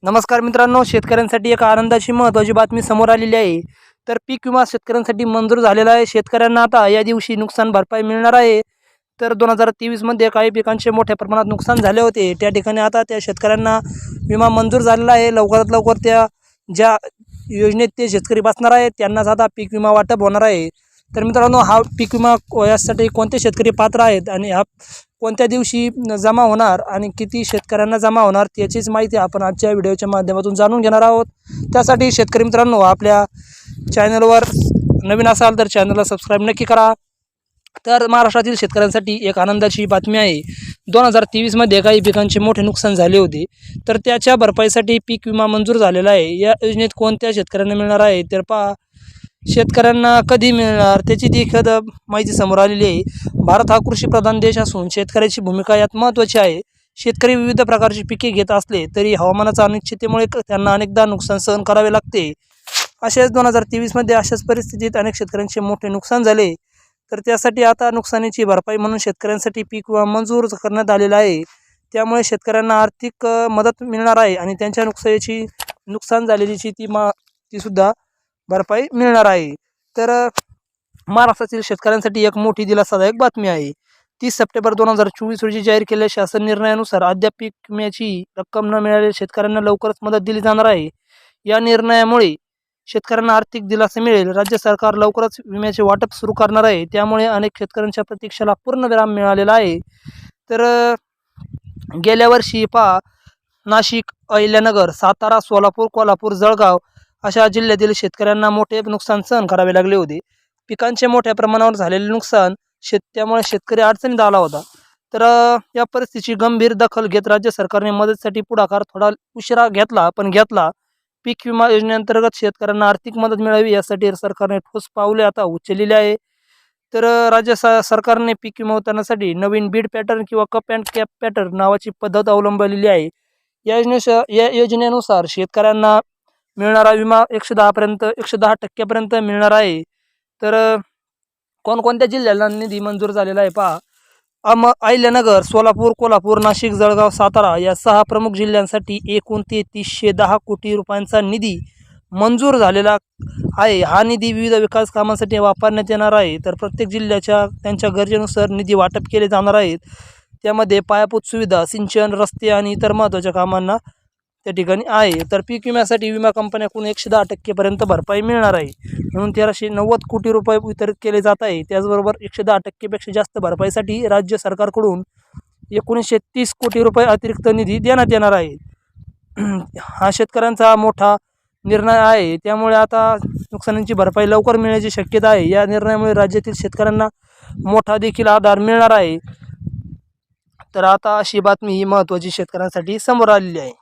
नमस्कार मित्रांनो, शेतकऱ्यांसाठी एक आनंदाची महत्त्वाची बातमी समोर आलेली आहे। तर पीक विमा शेतकऱ्यांसाठी मंजूर झालेला आहे। शेतकऱ्यांना आता या दिवशी नुकसान भरपाई मिळणार आहे। तर 2023 मध्ये काही पिकांचे मोठ्या प्रमाणात नुकसान झाले होते, त्या ठिकाणी आता त्या शेतकऱ्यांना विमा मंजूर झालेला आहे। लवकरात लवकर त्या ज्या योजनेत ते शेतकरी बसणार आहेत त्यांनाच आता पीक विमा वाटप होणार आहे। तर मित्रांनो, हा पीक विमा यासाठी कोणते शेतकरी पात्र आहेत आणि हा कोणत्या दिवशी जमा होणार आणि किती शेतकऱ्यांना जमा होणार त्याचीच माहिती आपण आजच्या व्हिडिओच्या माध्यमातून जाणून घेणार आहोत। त्यासाठी शेतकरी मित्रांनो, आपल्या चॅनलवर नवीन असाल तर चॅनलला सबस्क्राईब नक्की करा। तर महाराष्ट्रातील शेतकऱ्यांसाठी एक आनंदाची बातमी आहे। 2023 मध्ये काही पिकांचे मोठे नुकसान झाले होते, तर त्याच्या भरपाईसाठी पीक विमा मंजूर झालेला आहे। या योजनेत कोणत्या शेतकऱ्यांना मिळणार आहे तर पहा, शेतकऱ्यांना कधी मिळणार त्याची देखील माहिती समोर आलेली आहे। भारत हा कृषीप्रधान देश असून शेतकऱ्याची भूमिका यात महत्त्वाची आहे। शेतकरी विविध प्रकारची पिके घेत असले तरी हवामानाच्या अनिश्चिततेमुळे त्यांना अनेकदा नुकसान सहन करावे लागते। अशाच 2023 मध्ये अशाच परिस्थितीत अनेक शेतकऱ्यांचे मोठे नुकसान झाले, तर त्यासाठी आता नुकसानीची भरपाई म्हणून शेतकऱ्यांसाठी पीक विमा मंजूर करण्यात आलेला आहे। त्यामुळे शेतकऱ्यांना आर्थिक मदत मिळणार आहे आणि त्यांच्या नुकसान झालेलीची ती सुद्धा भरपाई मिळणार आहे। तर महाराष्ट्रातील शेतकऱ्यांसाठी एक मोठी दिलासादायक बातमी आहे। 30 सप्टेंबर 2024 रोजी जाहीर केलेल्या शासन निर्णयानुसार अद्याप पीक विम्याची रक्कम न मिळालेल्या शेतकऱ्यांना लवकरच मदत दिली जाणार आहे। या निर्णयामुळे शेतकऱ्यांना आर्थिक दिलासा मिळेल। राज्य सरकार लवकरच विम्याचे वाटप सुरू करणार आहे, त्यामुळे अनेक शेतकऱ्यांच्या प्रतीक्षेला पूर्णविराम मिळालेला आहे। तर गेल्या वर्षी नाशिक, अहिल्यानगर, सातारा, सोलापूर, कोल्हापूर, जळगाव अशा जिल्ह्यातील शेतकऱ्यांना मोठे नुकसान सहन करावे लागले होते। पिकांचे मोठ्या प्रमाणावर झालेले नुकसान त्यामुळे शेतकरी अडचणीत आला होता। तर या परिस्थितीची गंभीर दखल घेत राज्य सरकारने मदतीसाठी पुढाकार थोडा उशिरा घेतला, पण घेतला। पीक विमा योजनेअंतर्गत शेतकऱ्यांना आर्थिक मदत मिळावी यासाठी सरकारने ठोस पावले आता उचललेली आहे। तर राज्य सरकारने पीक विमा उतरण्यासाठी नवीन बीड पॅटर्न किंवा कप अँड कॅप पॅटर्न नावाची पद्धत अवलंबलेली आहे। या योजनेनुसार शेतकऱ्यांना मिळणारा विमा 110% मिळणार आहे। तर कोणकोणत्या जिल्ह्याला निधी मंजूर झालेला आहे पहा, अहिल्यानगर, सोलापूर, कोल्हापूर, नाशिक, जळगाव, सातारा या 6 प्रमुख जिल्ह्यांसाठी एकूण 3310 कोटी रुपयांचा निधी मंजूर झालेला आहे। हा निधी विविध विकास कामांसाठी वापरण्यात येणार आहे। तर प्रत्येक जिल्ह्याच्या त्यांच्या गरजेनुसार निधी वाटप केले जाणार आहेत। त्यामध्ये पायाभूत सुविधा, सिंचन, रस्ते आणि इतर महत्त्वाच्या कामांना त्या ठिकाणी आहे। तर पीक विम्यासाठी विमा कंपन्याकडून 110% भरपाई मिळणार आहे, म्हणून 1390 कोटी रुपये वितरित केले जात आहे। त्याचबरोबर 110% पेक्षा जास्त भरपाईसाठी राज्य सरकारकडून 1930 कोटी रुपये अतिरिक्त निधी देण्यात येणार आहे। हा शेतकऱ्यांचा मोठा निर्णय आहे, त्यामुळे आता नुकसानीची भरपाई लवकर मिळण्याची शक्यता आहे। या निर्णयामुळे राज्यातील शेतकऱ्यांना मोठा देखील आधार मिळणार आहे। तर आता अशी बातमी ही महत्त्वाची शेतकऱ्यांसाठी समोर आलेली आहे।